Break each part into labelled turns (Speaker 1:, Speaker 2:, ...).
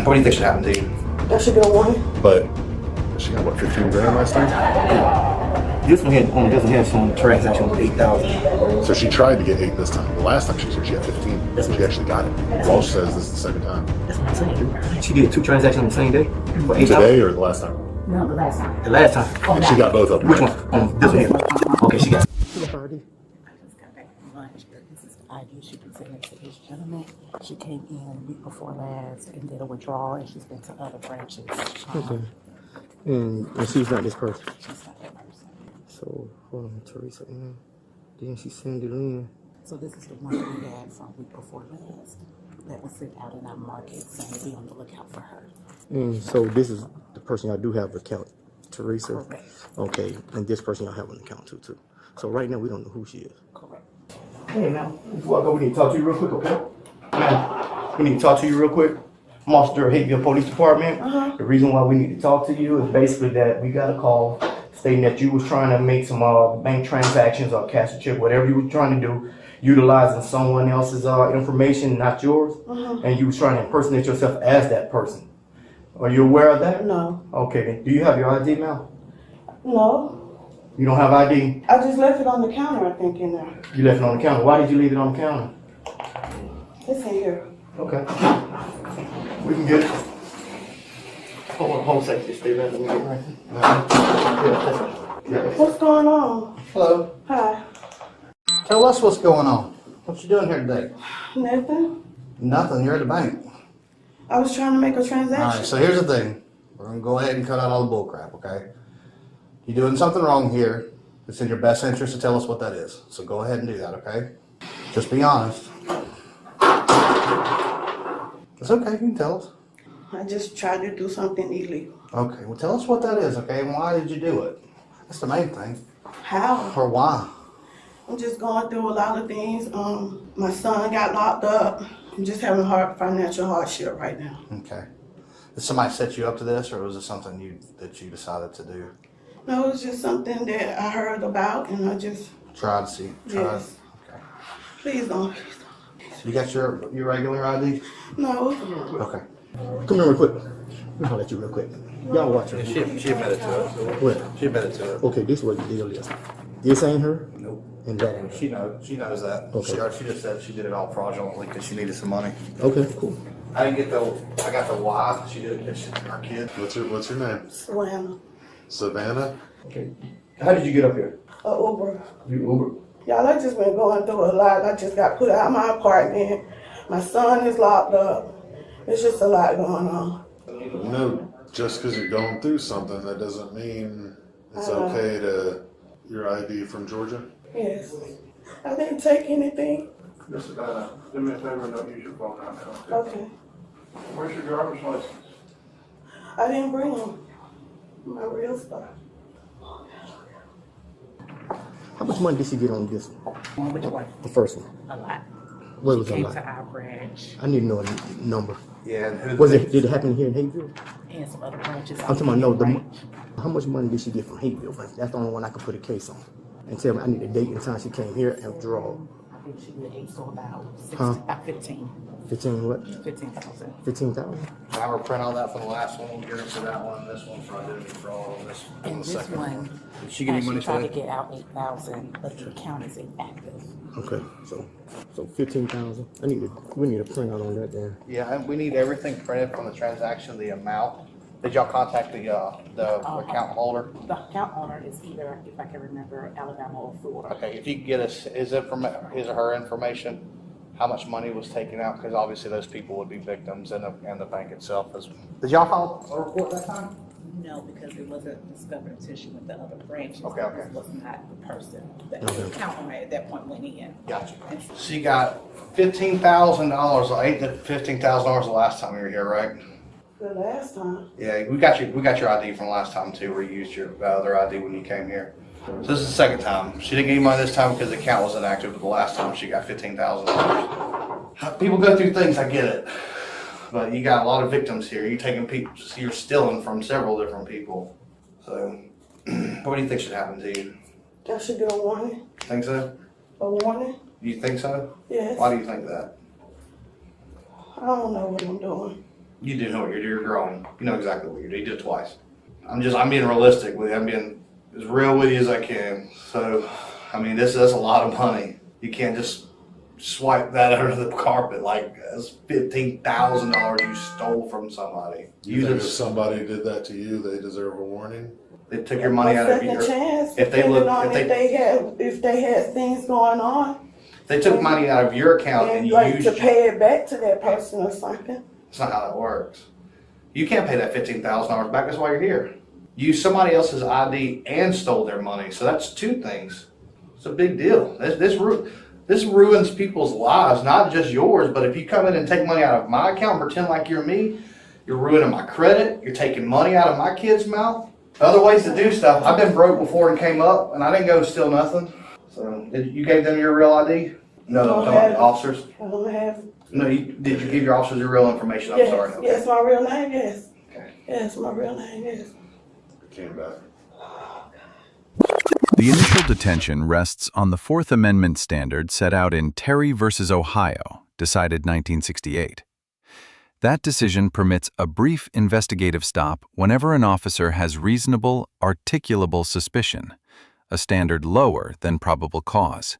Speaker 1: What do you think should happen to you?
Speaker 2: That should get a warning.
Speaker 3: But she got what, 15 grand last time?
Speaker 1: This one had some transactions with 8,000.
Speaker 3: So she tried to get 8 this time. The last time she said she had 15. That's when she actually got it. Walsh says this is the second time.
Speaker 1: That's what I'm saying. She did 2 transactions on the same day. For 8,000.
Speaker 3: Today or the last time?
Speaker 4: No, the last time.
Speaker 1: The last time.
Speaker 3: And she got both of them.
Speaker 1: Which one? This one here. Okay, she got.
Speaker 4: I just got back from lunch. This is the ID she presented to this gentleman. She came in week before last and did a withdrawal, and she's been to other branches.
Speaker 5: Okay. And she's not this person.
Speaker 4: She's not that person.
Speaker 5: So, hold on, Teresa. Then she sent it in.
Speaker 4: So this is the one that we had from week before last that was sent out in our market, saying be on the lookout for her.
Speaker 5: And so this is the person y'all do have an account, Teresa?
Speaker 4: Correct.
Speaker 5: Okay, and this person y'all have an account too. So right now we don't know who she is.
Speaker 4: Correct.
Speaker 1: Hey, man. Before I go, we need to talk to you real quick, okay? Man, we need to talk to you real quick. I'm Officer Hateville Police Department. The reason why we need to talk to you is basically that we got a call stating that you was trying to make some bank transactions or cash a check, whatever you was trying to do, utilizing someone else's information, not yours, and you was trying to impersonate yourself as that person. Are you aware of that?
Speaker 2: No.
Speaker 1: Okay, then. Do you have your ID now?
Speaker 2: No.
Speaker 1: You don't have ID?
Speaker 2: I just left it on the counter, I think, in there.
Speaker 1: You left it on the counter. Why did you leave it on the counter?
Speaker 2: It's in here.
Speaker 1: Okay. We can get it. Hold safety, stay there. Let me get it right here.
Speaker 2: What's going on?
Speaker 6: Hello.
Speaker 2: Hi.
Speaker 6: Tell us what's going on. What you doing here today?
Speaker 2: Nothing.
Speaker 6: Nothing. You're at the bank.
Speaker 2: I was trying to make a
Speaker 6: All
Speaker 2: transaction.
Speaker 6: right. So here's the thing. We're gonna go ahead and cut out all the bull crap. Okay. You're doing something wrong here. It's in your best interest to tell us what that is. So go ahead and do that. Okay. Just be honest. It's okay. You can tell us.
Speaker 2: I just tried to do something illegal.
Speaker 6: Okay. Well, tell us what that is. Okay. And why did you do it? That's the main thing.
Speaker 2: How?
Speaker 6: Or why?
Speaker 2: I'm just going through a lot of things. My son got locked up. I'm just having financial hardship right now.
Speaker 6: Okay. Did somebody set you up to this, or was it something that you decided to do?
Speaker 2: No, it's just something that I heard about, and I just,
Speaker 6: Tried to see.
Speaker 2: yes.
Speaker 6: Okay.
Speaker 2: Please don't.
Speaker 6: You got your regular ID?
Speaker 2: No.
Speaker 6: Okay.
Speaker 5: Come here real quick. Let me holler at you real quick. Y'all watch her.
Speaker 1: She admitted to it.
Speaker 5: What?
Speaker 1: She admitted to it.
Speaker 5: Okay, this is what the deal is. This ain't her?
Speaker 1: Nope.
Speaker 5: And that ain't her.
Speaker 1: She knows that.
Speaker 5: Okay.
Speaker 1: She just said she did it all fraudulently because she needed some money.
Speaker 5: Okay, cool.
Speaker 1: I got the why she did it because she's our kid.
Speaker 3: What's your name?
Speaker 2: Savannah.
Speaker 3: Savannah?
Speaker 1: Okay. How did you get up here?
Speaker 2: Uber.
Speaker 1: You Uber?
Speaker 2: Y'all, I just been going through a lot. I just got put out of my apartment. My son is locked up. It's just a lot going on.
Speaker 3: No, just because you're going through something, that doesn't mean it's okay to your ID from Georgia.
Speaker 2: Yes. I didn't take anything.
Speaker 7: Miss Savannah, do me a favor and don't use your phone right now.
Speaker 2: Okay.
Speaker 7: Where's your driver's license?
Speaker 2: I didn't bring them. My real stuff.
Speaker 5: How much money did she get on this one?
Speaker 4: Which one?
Speaker 5: The first one.
Speaker 4: A lot.
Speaker 5: What was
Speaker 4: She
Speaker 5: it
Speaker 4: came
Speaker 5: like?
Speaker 4: to our branch
Speaker 5: I need to know a number.
Speaker 1: Yeah. And who
Speaker 5: Was it? Did it happen here in Hayville?
Speaker 4: and some other branches.
Speaker 5: I'm talking about no. How much money did she get from Hayville? That's the only one I could put a case on. And tell me I need a date and time she came here and withdraw.
Speaker 4: I think she did 8, so about 60,
Speaker 5: Huh?
Speaker 4: about 15.
Speaker 5: 15 what?
Speaker 4: 15,000.
Speaker 5: 15,000?
Speaker 6: Can I reprint all that from the last one? We'll get into that one. This one for identity fraud. This
Speaker 4: And
Speaker 6: one, the
Speaker 4: this
Speaker 6: second
Speaker 4: one,
Speaker 6: Did she get any money
Speaker 4: tried to
Speaker 6: today?
Speaker 4: get out 8,000, but the account is inactive.
Speaker 5: Okay, so 15,000. We need a printout on that then.
Speaker 6: Yeah, and we need everything printed from the transaction, the amount. Did y'all contact the account holder?
Speaker 4: The account owner is either, if I can remember, Alabama or Florida.
Speaker 6: Okay, if you could get us his or her information, how much money was taken out, because obviously those people would be victims and the bank itself as. Did y'all file a report that time?
Speaker 4: No, because it wasn't discovered until she went to other branches.
Speaker 6: Okay, okay.
Speaker 4: This was not the person. The account owner at that point went in.
Speaker 6: Gotcha. She got $15,000, $15,000 the last time you were here, right?
Speaker 2: The last time.
Speaker 6: Yeah, we got your ID from last time too, where you used your other ID when you came here. So this is the second time. She didn't get any money this time because the account was inactive, but the last time she got $15,000. People go through things, I get it. But you got a lot of victims here. You're stealing from several different people. So what do you think should happen to you?
Speaker 2: I should get a warning.
Speaker 6: Think so?
Speaker 2: A warning?
Speaker 6: Do you think so?
Speaker 2: Yes.
Speaker 6: Why do you think that?
Speaker 2: I don't know what I'm doing.
Speaker 6: You do know what you're doing. You're grown. You know exactly what you're doing. You did it twice. I'm being realistic with you. I'm being as real with you as I can. So, I mean, that's a lot of money. You can't just swipe that under the carpet like that's $15,000 you stole from somebody.
Speaker 3: You think if somebody did that to you, they deserve a warning?
Speaker 6: They took your money out of your.
Speaker 2: Chance,
Speaker 6: If they
Speaker 2: if they had things going on,
Speaker 6: they took money out of your account and
Speaker 2: like
Speaker 6: used
Speaker 2: to pay it back to that person or something.
Speaker 6: That's not how that works. You can't pay that $15,000 back. That's why you're here. You used somebody else's ID and stole their money. So that's two things. It's a big deal. This ruins people's lives, not just yours, but if you come in and take money out of my account and pretend like you're me, you're ruining my credit. You're taking money out of my kid's mouth. Other ways to do stuff. I've been broke before and came up, and I didn't go steal nothing. So, you gave them your real ID? No, I'm talking about the officers.
Speaker 2: I don't have.
Speaker 6: No, did you give your officers your real information? I'm sorry. Okay.
Speaker 2: Yes, my real name, yes.
Speaker 6: Okay.
Speaker 2: Yes, my real name, yes.
Speaker 3: It came back.
Speaker 8: The initial detention rests on the Fourth Amendment standard set out in Terry v. Ohio, decided 1968. That decision permits a brief investigative stop whenever an officer has reasonable, articulable suspicion, a standard lower than probable cause.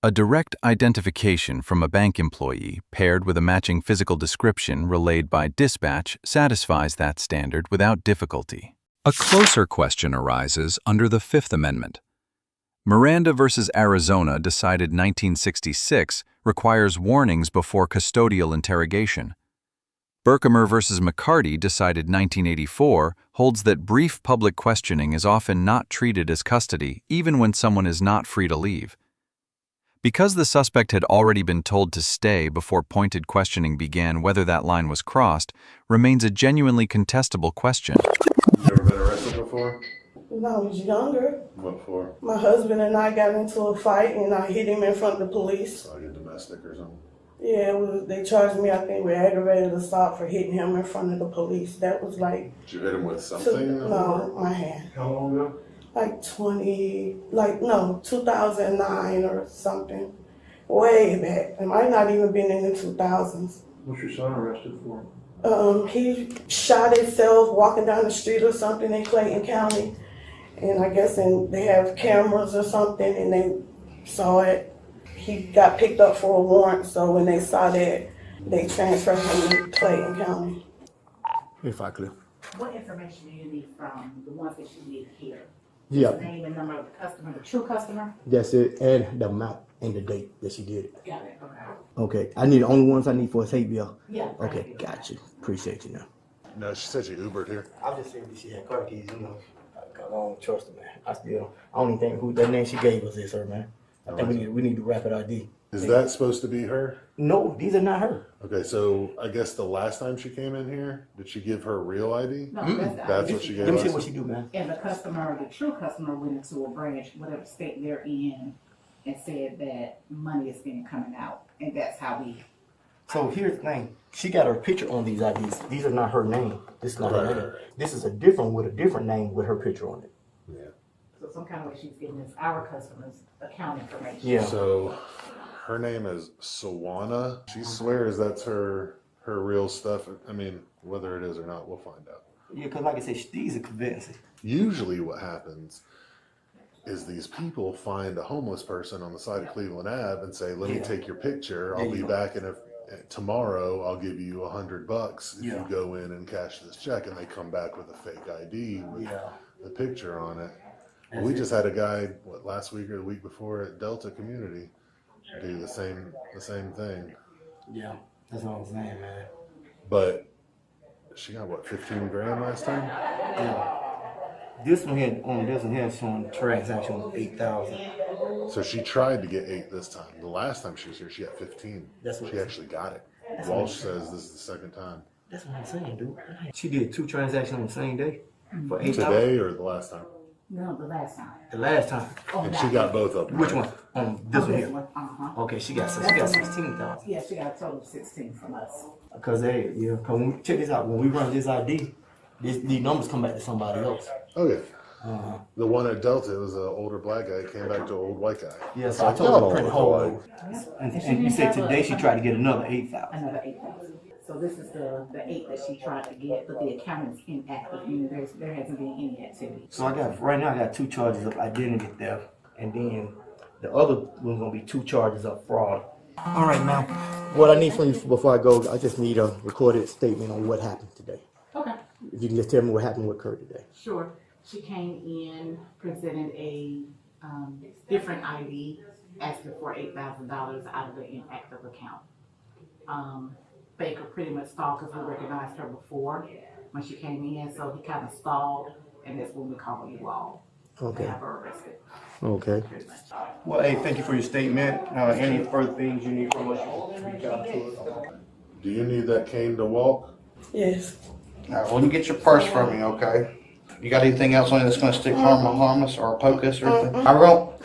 Speaker 8: A direct identification from a bank employee paired with a matching physical description relayed by dispatch satisfies that standard without difficulty. A closer question arises under the Fifth Amendment. Miranda v. Arizona, decided 1966, requires warnings before custodial interrogation. Berkemer v. McCarty, decided 1984, holds that brief public questioning is often not treated as custody even when someone is not free to leave. Because the suspect had already been told to stay before pointed questioning began, whether that line was crossed remains a genuinely contestable question.
Speaker 3: You ever been arrested before?
Speaker 2: When I was younger,
Speaker 3: What for?
Speaker 2: my husband and I got into a fight and I hit him in front of the police.
Speaker 3: Like a domestic or something?
Speaker 2: Yeah, they charged me, I think, with aggravated assault for hitting him in front of the police. That was like,
Speaker 3: Did you hit him with something?
Speaker 2: no, my hand.
Speaker 7: How long ago?
Speaker 2: Like 2009 or something. Way back. It might not even been in the 2000s.
Speaker 7: What's your son arrested for?
Speaker 2: He shot himself walking down the street or something in Clayton County. And I guess they have cameras or something and they saw it. He got picked up for a warrant, so when they saw that, they transferred him to Clayton County.
Speaker 5: If I could.
Speaker 4: What information do you need from the ones that you need here?
Speaker 5: Yeah,
Speaker 4: The name and number of the customer, the true customer?
Speaker 5: that's it, and the amount and the date that she did it.
Speaker 4: Got it, okay.
Speaker 5: Okay, I need the only ones I need for is hate bill.
Speaker 4: Yeah.
Speaker 5: Okay, got you. Appreciate you now.
Speaker 3: No, she said she Ubered here.
Speaker 5: I just said that she had car keys, you know. Cause I don't trust her, man. I don't even think who that name she gave us is her, man. I think we need to rapid ID.
Speaker 3: Is that supposed to be her?
Speaker 5: No, these are not her.
Speaker 3: Okay, so I guess the last time she came in here, did she give her real ID?
Speaker 4: No, that's the
Speaker 3: That's
Speaker 4: ID.
Speaker 3: what she gave
Speaker 5: Let me see
Speaker 3: us?
Speaker 5: what she do, man.
Speaker 4: And the customer, the true customer went into a branch, whatever state they're in, and said that money is being coming out. And that's how we.
Speaker 5: So here's the thing. She got her picture on these IDs. These are not her name. This is not her
Speaker 3: Right.
Speaker 5: name. This is a different with a different name with her picture on it.
Speaker 3: Yeah.
Speaker 4: So some kind of way she's giving us our customers' account information.
Speaker 5: Yeah.
Speaker 3: So her name is Sawana. She swears that's her real stuff. I mean, whether it is or not, we'll find out.
Speaker 5: Yeah, because like I said, these are convincing.
Speaker 3: Usually what happens is these people find a homeless person on the side of Cleveland Ave and say, let me take your picture. I'll
Speaker 5: There
Speaker 3: be
Speaker 5: you go.
Speaker 3: back in tomorrow. I'll give you $100 if
Speaker 5: Yeah.
Speaker 3: you go in and cash this check. And they come back with a fake ID with the picture on it. Well, we just had a guy, last week or the week before at Delta Community do the same thing.
Speaker 5: Yeah, that's what I'm saying, man.
Speaker 3: But she got 15 grand last time?
Speaker 5: Yeah. This one here is showing transaction of 8,000.
Speaker 3: So she tried to get 8 this time. The last time she was here, she got 15.
Speaker 5: That's what
Speaker 3: she actually got it. Walsh says this is the second time.
Speaker 5: That's what I'm saying, dude. She did 2 transactions on the same day for 8,000.
Speaker 3: Today or the last time?
Speaker 4: No, the last time.
Speaker 5: The last time.
Speaker 3: And she got both of them.
Speaker 5: Which
Speaker 3: right?
Speaker 5: one? This one here.
Speaker 4: Uh-huh.
Speaker 5: Okay, she got 16,000.
Speaker 4: Yeah, she got a total of 16 from us.
Speaker 5: Cause when we check this out, when we run this ID, these numbers come back to somebody else.
Speaker 3: Okay. The one at Delta was an older black guy, came back to an old white guy.
Speaker 5: Yeah, so I told her to print the whole load. And you said today she tried to get another 8,000.
Speaker 4: Another 8,000. So this is the 8 that she tried to get, but the account is inactive, meaning there hasn't been any activity.
Speaker 5: So right now I got 2 charges of identity theft, and then the other one's gonna be 2 charges of fraud. All right, now, what I need from you before I go, I just need a recorded statement on what happened today.
Speaker 4: Okay.
Speaker 5: If you can just tell me what happened, what occurred today.
Speaker 4: Sure. She came in, presented a different ID, asking for $8,000 out of the inactive account. Baker pretty much stalled because we recognized her before when she came in, so he kind of stalled, and that's when we called you all to have her arrested.
Speaker 5: Okay.
Speaker 4: Pretty much.
Speaker 1: Well, hey, thank you for your statement. Any further things you need from us, reach out to us.
Speaker 3: Do you need that cane to walk?
Speaker 2: Yes.
Speaker 6: All right, well, let me get your purse from you, okay? You got anything else on you that's gonna stick harm us or poke us or anything?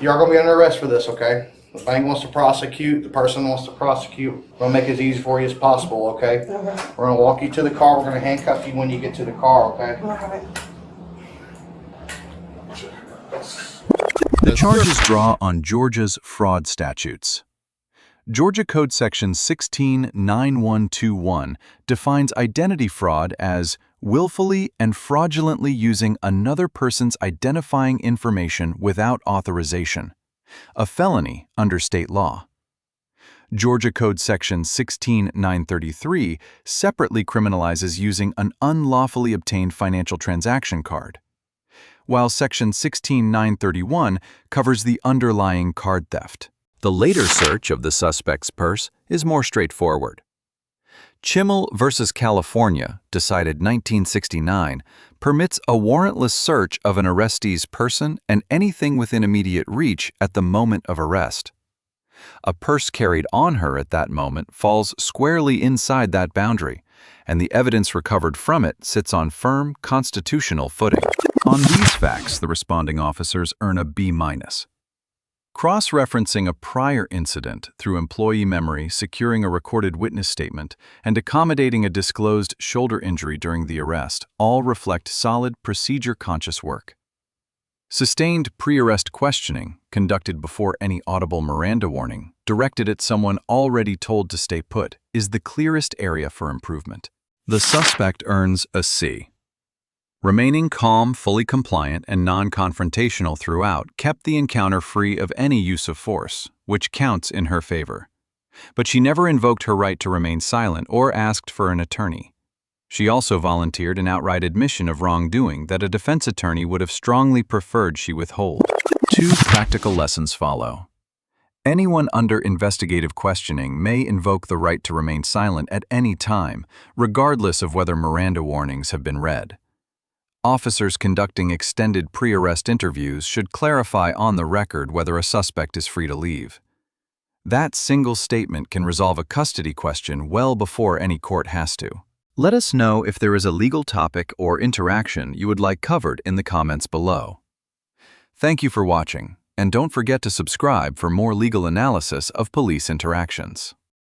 Speaker 6: You are gonna be under arrest for this, okay? The bank wants to prosecute, the person wants to prosecute. We're gonna make it as easy for you as possible, okay? We're gonna walk you to the car, we're gonna handcuff you when you get to the car, okay?
Speaker 2: All right.
Speaker 8: The charges draw on Georgia's fraud statutes. Georgia Code Section 169121 defines identity fraud as willfully and fraudulently using another person's identifying information without authorization, a felony under state law. Georgia Code Section 16933 separately criminalizes using an unlawfully obtained financial transaction card, while Section 16931 covers the underlying card theft. The later search of the suspect's purse is more straightforward. Chimel versus California, decided 1969, permits a warrantless search of an arrestee's person and anything within immediate reach at the moment of arrest. A purse carried on her at that moment falls squarely inside that boundary, and the evidence recovered from it sits on firm constitutional footing. On these facts, the responding officers earn a B-. Cross-referencing a prior incident through employee memory, securing a recorded witness statement, and accommodating a disclosed shoulder injury during the arrest all reflect solid procedure-conscious work. Sustained pre-arrest questioning, conducted before any audible Miranda warning, directed at someone already told to stay put, is the clearest area for improvement. The suspect earns a C. Remaining calm, fully compliant, and non-confrontational throughout kept the encounter free of any use of force, which counts in her favor. But she never invoked her right to remain silent or asked for an attorney. She also volunteered an outright admission of wrongdoing that a defense attorney would have strongly preferred she withhold. 2 practical lessons follow. Anyone under investigative questioning may invoke the right to remain silent at any time, regardless of whether Miranda warnings have been read. Officers conducting extended pre-arrest interviews should clarify on the record whether a suspect is free to leave. That single statement can resolve a custody question well before any court has to. Let us know if there is a legal topic or interaction you would like covered in the comments below. Thank you for watching, and don't forget to subscribe for more legal analysis of police interactions.